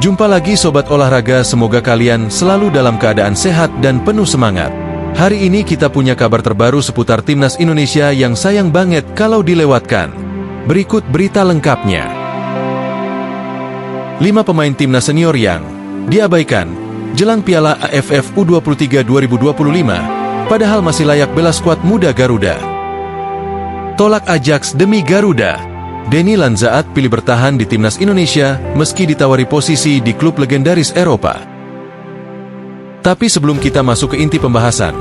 Jumpa lagi Sobat Olahraga, semoga kalian selalu dalam keadaan sehat dan penuh semangat. Hari ini kita punya kabar terbaru seputar Timnas Indonesia yang sayang banget kalau dilewatkan. Berikut berita lengkapnya. 5 pemain Timnas senior yang diabaikan jelang Piala AFF U23 2025, padahal masih layak bela skuad muda Garuda. Tolak Ajax demi Garuda. Denny Lanzaat pilih bertahan di Timnas Indonesia meski ditawari posisi di klub legendaris Eropa. Tapi sebelum kita masuk ke inti pembahasan,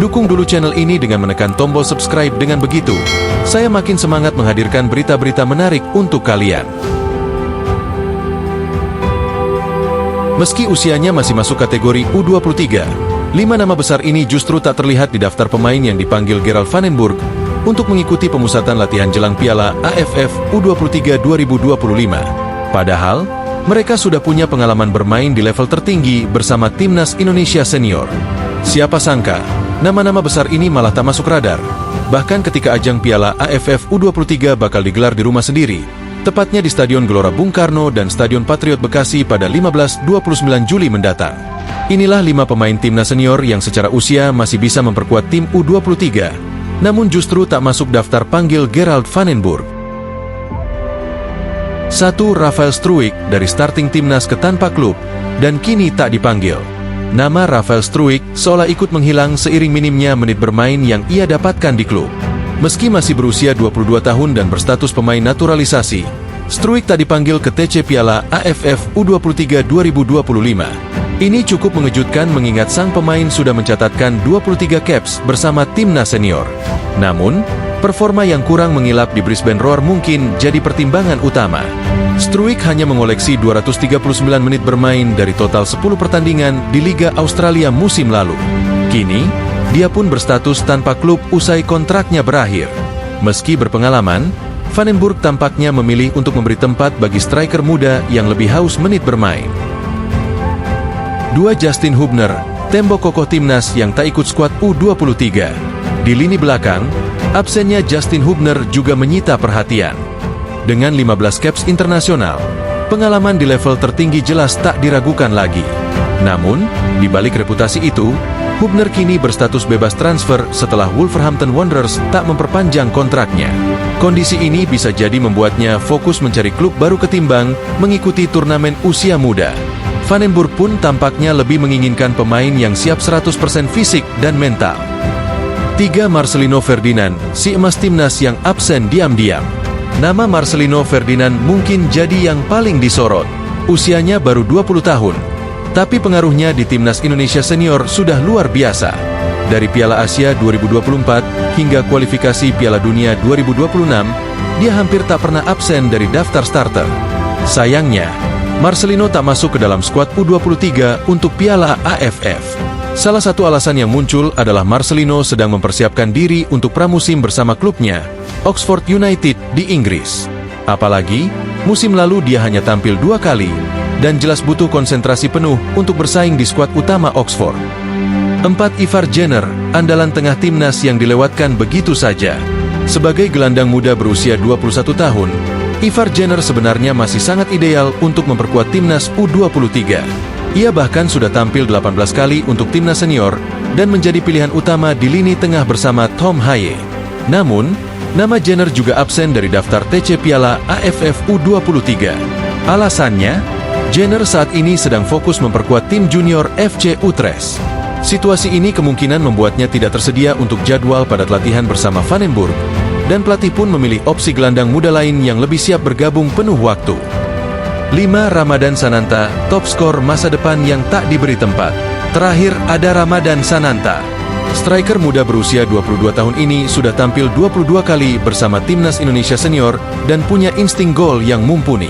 dukung dulu channel ini dengan menekan tombol subscribe. Dengan begitu, saya makin semangat menghadirkan berita-berita menarik untuk kalian. Meski usianya masih masuk kategori U23, 5 nama besar ini justru tak terlihat di daftar pemain yang dipanggil Gerald van den Burg untuk mengikuti pemusatan latihan jelang Piala AFF U23 2025. Padahal, mereka sudah punya pengalaman bermain di level tertinggi bersama Timnas Indonesia Senior. Siapa sangka, nama-nama besar ini malah tak masuk radar. Bahkan ketika ajang Piala AFF U23 bakal digelar di rumah sendiri, tepatnya di Stadion Gelora Bung Karno dan Stadion Patriot Bekasi pada 15-29 Juli mendatang. Inilah 5 pemain Timnas Senior yang secara usia masih bisa memperkuat tim U23, namun justru tak masuk daftar panggil Gerald van den Burg. 1. Rafael Struijk dari starting Timnas ke tanpa klub dan kini tak dipanggil. Nama Rafael Struijk seolah ikut menghilang seiring minimnya menit bermain yang ia dapatkan di klub. Meski masih berusia 22 tahun dan berstatus pemain naturalisasi, Struijk tak dipanggil ke TC Piala AFF U23 2025. Ini cukup mengejutkan mengingat sang pemain sudah mencatatkan 23 caps bersama Timnas Senior. Namun, performa yang kurang mengilap di Brisbane Roar mungkin jadi pertimbangan utama. Struijk hanya mengoleksi 239 menit bermain dari total 10 pertandingan di Liga Australia musim lalu. Kini, dia pun berstatus tanpa klub usai kontraknya berakhir. Meski berpengalaman, Van den Burg tampaknya memilih untuk memberi tempat bagi striker muda yang lebih haus menit bermain. 2. Justin Hubner, tembok kokoh Timnas yang tak ikut skuad U23. Di lini belakang, absennya Justin Hubner juga menyita perhatian. Dengan 15 caps internasional, pengalaman di level tertinggi jelas tak diragukan lagi. Namun, di balik reputasi itu, Hubner kini berstatus bebas transfer setelah Wolverhampton Wanderers tak memperpanjang kontraknya. Kondisi ini bisa jadi membuatnya fokus mencari klub baru ketimbang mengikuti turnamen usia muda. Van den Burg pun tampaknya lebih menginginkan pemain yang siap 100% fisik dan mental. 3. Marcelino Ferdinand, si emas Timnas yang absen diam-diam. Nama Marcelino Ferdinand mungkin jadi yang paling disorot. Usianya baru 20 tahun, tapi pengaruhnya di Timnas Indonesia Senior sudah luar biasa. Dari Piala Asia 2024 hingga kualifikasi Piala Dunia 2026, dia hampir tak pernah absen dari daftar starter. Sayangnya, Marcelino tak masuk ke dalam skuad U23 untuk Piala AFF. Salah satu alasan yang muncul adalah Marcelino sedang mempersiapkan diri untuk pramusim bersama klubnya, Oxford United di Inggris. Apalagi, musim lalu dia hanya tampil 2 kali, dan jelas butuh konsentrasi penuh untuk bersaing di skuad utama Oxford. 4. Ivar Jenner, andalan tengah Timnas yang dilewatkan begitu saja. Sebagai gelandang muda berusia 21 tahun, Ivar Jenner sebenarnya masih sangat ideal untuk memperkuat Timnas U23. Ia bahkan sudah tampil 18 kali untuk Timnas Senior dan menjadi pilihan utama di lini tengah bersama Tom Haye. Namun, nama Jenner juga absen dari daftar TC Piala AFF U23. Alasannya, Jenner saat ini sedang fokus memperkuat tim junior FC Utrecht. Situasi ini kemungkinan membuatnya tidak tersedia untuk jadwal pada latihan bersama Van den Burg, dan pelatih pun memilih opsi gelandang muda lain yang lebih siap bergabung penuh waktu. 5. Ramadan Sananta, top skor masa depan yang tak diberi tempat. Terakhir ada Ramadan Sananta. Striker muda berusia 22 tahun ini sudah tampil 22 kali bersama Timnas Indonesia Senior dan punya insting gol yang mumpuni.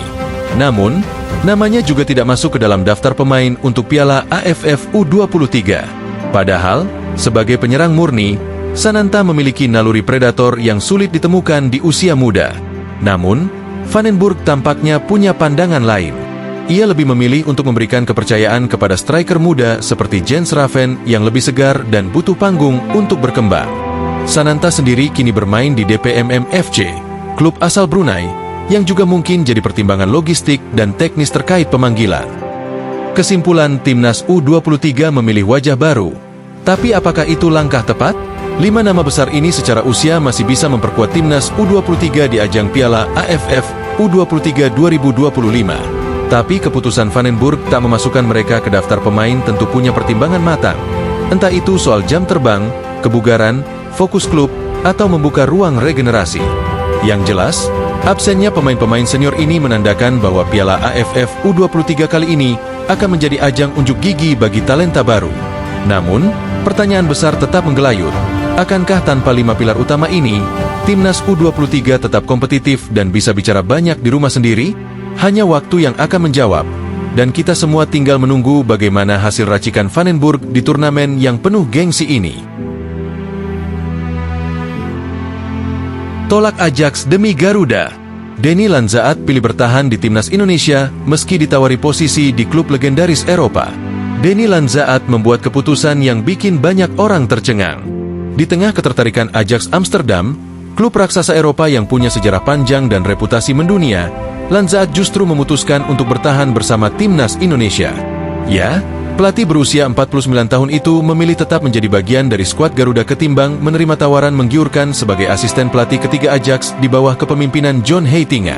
Namun, namanya juga tidak masuk ke dalam daftar pemain untuk Piala AFF U23. Padahal, sebagai penyerang murni, Sananta memiliki naluri predator yang sulit ditemukan di usia muda. Namun, Van den Burg tampaknya punya pandangan lain. Ia lebih memilih untuk memberikan kepercayaan kepada striker muda seperti Jens Raven yang lebih segar dan butuh panggung untuk berkembang. Sananta sendiri kini bermain di DPMM FC, klub asal Brunei, yang juga mungkin jadi pertimbangan logistik dan teknis terkait pemanggilan. Kesimpulan, Timnas U23 memilih wajah baru. Tapi apakah itu langkah tepat? 5 nama besar ini secara usia masih bisa memperkuat Timnas U23 di ajang Piala AFF U23 2025. Tapi keputusan Vandenburg tak memasukkan mereka ke daftar pemain tentu punya pertimbangan matang. Entah itu soal jam terbang, kebugaran, fokus klub, atau membuka ruang regenerasi. Yang jelas, absennya pemain-pemain senior ini menandakan bahwa Piala AFF U23 kali ini akan menjadi ajang unjuk gigi bagi talenta baru. Namun, pertanyaan besar tetap menggelayut. Akankah tanpa 5 pilar utama ini, Timnas U23 tetap kompetitif dan bisa bicara banyak di rumah sendiri? Hanya waktu yang akan menjawab. Dan kita semua tinggal menunggu bagaimana hasil racikan Vandenburg di turnamen yang penuh gengsi ini. Tolak Ajax demi Garuda. Denny Lanzaat pilih bertahan di Timnas Indonesia meski ditawari posisi di klub legendaris Eropa. Denny Lanzaat membuat keputusan yang bikin banyak orang tercengang. Di tengah ketertarikan Ajax Amsterdam, klub raksasa Eropa yang punya sejarah panjang dan reputasi mendunia, Lanzaat justru memutuskan untuk bertahan bersama Timnas Indonesia. Ya, pelatih berusia 49 tahun itu memilih tetap menjadi bagian dari skuad Garuda ketimbang menerima tawaran menggiurkan sebagai asisten pelatih ketiga Ajax di bawah kepemimpinan John Heitinga.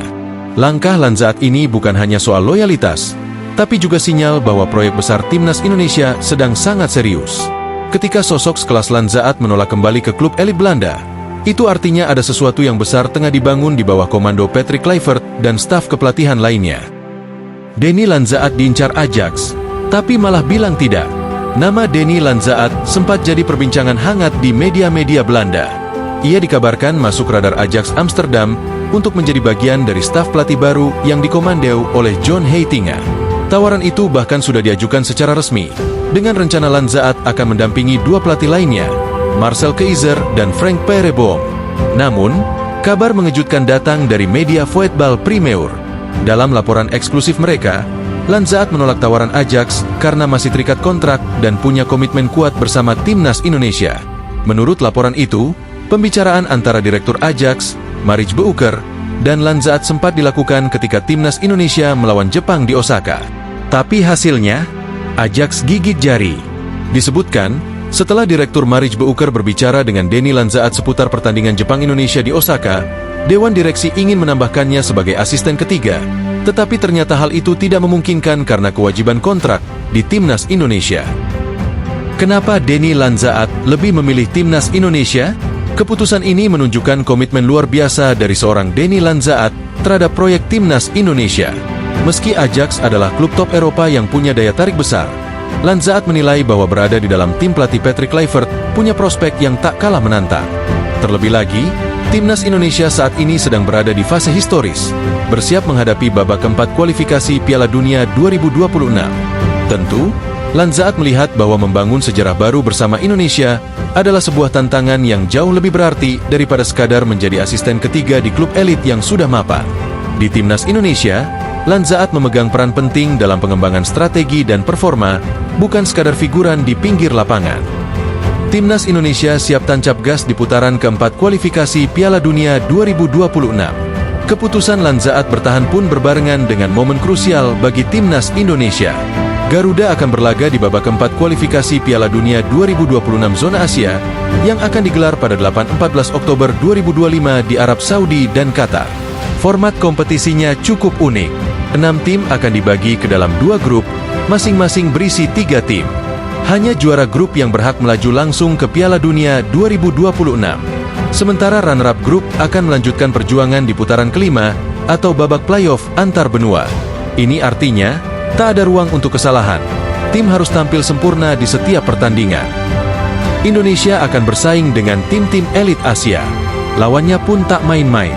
Langkah Lanzaat ini bukan hanya soal loyalitas, tapi juga sinyal bahwa proyek besar Timnas Indonesia sedang sangat serius. Ketika sosok sekelas Lanzaat menolak kembali ke klub elit Belanda, itu artinya ada sesuatu yang besar tengah dibangun di bawah komando Patrick Kluivert dan staf kepelatihan lainnya. Denny Lanzaat diincar Ajax, tapi malah bilang tidak. Nama Denny Lanzaat sempat jadi perbincangan hangat di media-media Belanda. Ia dikabarkan masuk radar Ajax Amsterdam untuk menjadi bagian dari staf pelatih baru yang dikomandoi oleh John Heitinga. Tawaran itu bahkan sudah diajukan secara resmi, dengan rencana Lanzaat akan mendampingi 2 pelatih lainnya, Marcel Keizer dan Frank Perebom. Namun, kabar mengejutkan datang dari media Voetbal Primeur. Dalam laporan eksklusif mereka, Lanzaat menolak tawaran Ajax karena masih terikat kontrak dan punya komitmen kuat bersama Timnas Indonesia. Menurut laporan itu, pembicaraan antara Direktur Ajax, Maritz Beuker, dan Lanzaat sempat dilakukan ketika Timnas Indonesia melawan Jepang di Osaka. Tapi hasilnya, Ajax gigit jari. Disebutkan, setelah Direktur Maritz Beuker berbicara dengan Denny Lanzaat seputar pertandingan Jepang-Indonesia di Osaka, Dewan Direksi ingin menambahkannya sebagai asisten ketiga, tetapi ternyata hal itu tidak memungkinkan karena kewajiban kontrak di Timnas Indonesia. Kenapa Denny Lanzaat lebih memilih Timnas Indonesia? Keputusan ini menunjukkan komitmen luar biasa dari seorang Denny Lanzaat terhadap proyek Timnas Indonesia. Meski Ajax adalah klub top Eropa yang punya daya tarik besar, Lanzaat menilai bahwa berada di dalam tim pelatih Patrick Kluivert punya prospek yang tak kalah menantang. Terlebih lagi, Timnas Indonesia saat ini sedang berada di fase historis, bersiap menghadapi babak keempat kualifikasi Piala Dunia 2026. Tentu, Lanzaat melihat bahwa membangun sejarah baru bersama Indonesia adalah sebuah tantangan yang jauh lebih berarti daripada sekadar menjadi asisten ketiga di klub elit yang sudah mapan. Di Timnas Indonesia, Lanzaat memegang peran penting dalam pengembangan strategi dan performa, bukan sekadar figuran di pinggir lapangan. Timnas Indonesia siap tancap gas di putaran keempat kualifikasi Piala Dunia 2026. Keputusan Lanzaat bertahan pun berbarengan dengan momen krusial bagi Timnas Indonesia. Garuda akan berlaga di babak keempat kualifikasi Piala Dunia 2026 zona Asia yang akan digelar pada 8-14 Oktober 2025 di Arab Saudi dan Qatar. Format kompetisinya cukup unik. 6 tim akan dibagi ke dalam 2 grup, masing-masing berisi 3 tim. Hanya juara grup yang berhak melaju langsung ke Piala Dunia 2026. Sementara runner-up grup akan melanjutkan perjuangan di putaran kelima atau babak playoff antar benua. Ini artinya, tak ada ruang untuk kesalahan. Tim harus tampil sempurna di setiap pertandingan. Indonesia akan bersaing dengan tim-tim elit Asia. Lawannya pun tak main-main.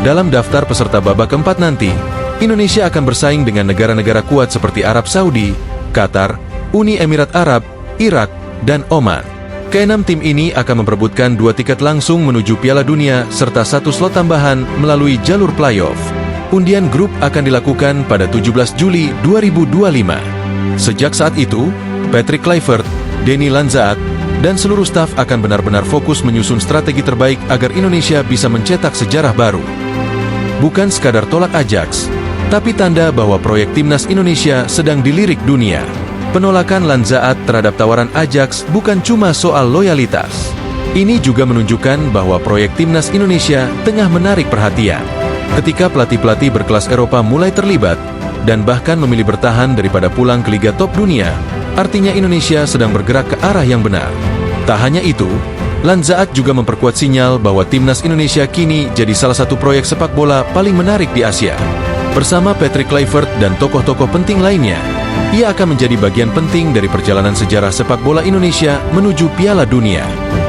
Dalam daftar peserta babak keempat nanti, Indonesia akan bersaing dengan negara-negara kuat seperti Arab Saudi, Qatar, Uni Emirat Arab, Irak, dan Oman. Keenam tim ini akan memperebutkan 2 tiket langsung menuju Piala Dunia serta 1 slot tambahan melalui jalur playoff. Undian grup akan dilakukan pada 17 Juli 2025. Sejak saat itu, Patrick Kluivert, Denny Lanzaat, dan seluruh staf akan benar-benar fokus menyusun strategi terbaik agar Indonesia bisa mencetak sejarah baru. Bukan sekadar tolak Ajax, tapi tanda bahwa proyek Timnas Indonesia sedang dilirik dunia. Penolakan Lanzaat terhadap tawaran Ajax bukan cuma soal loyalitas. Ini juga menunjukkan bahwa proyek Timnas Indonesia tengah menarik perhatian. Ketika pelatih-pelatih berkelas Eropa mulai terlibat, dan bahkan memilih bertahan daripada pulang ke Liga Top Dunia, artinya Indonesia sedang bergerak ke arah yang benar. Tak hanya itu, Lanzaat juga memperkuat sinyal bahwa Timnas Indonesia kini jadi salah satu proyek sepak bola paling menarik di Asia. Bersama Patrick Kluivert dan tokoh-tokoh penting lainnya, ia akan menjadi bagian penting dari perjalanan sejarah sepak bola Indonesia menuju Piala Dunia.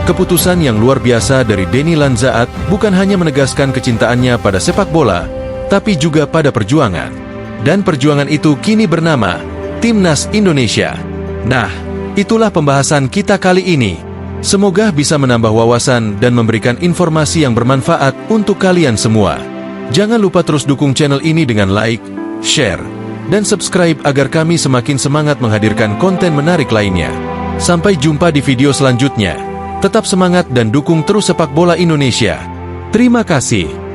Keputusan yang luar biasa dari Denny Lanzaat bukan hanya menegaskan kecintaannya pada sepak bola, tapi juga pada perjuangan. Dan perjuangan itu kini bernama Timnas Indonesia. Nah, itulah pembahasan kita kali ini. Semoga bisa menambah wawasan dan memberikan informasi yang bermanfaat untuk kalian semua. Jangan lupa terus dukung channel ini dengan like, share, dan subscribe agar kami semakin semangat menghadirkan konten menarik lainnya. Sampai jumpa di video selanjutnya. Tetap semangat dan dukung terus sepak bola Indonesia. Terima kasih.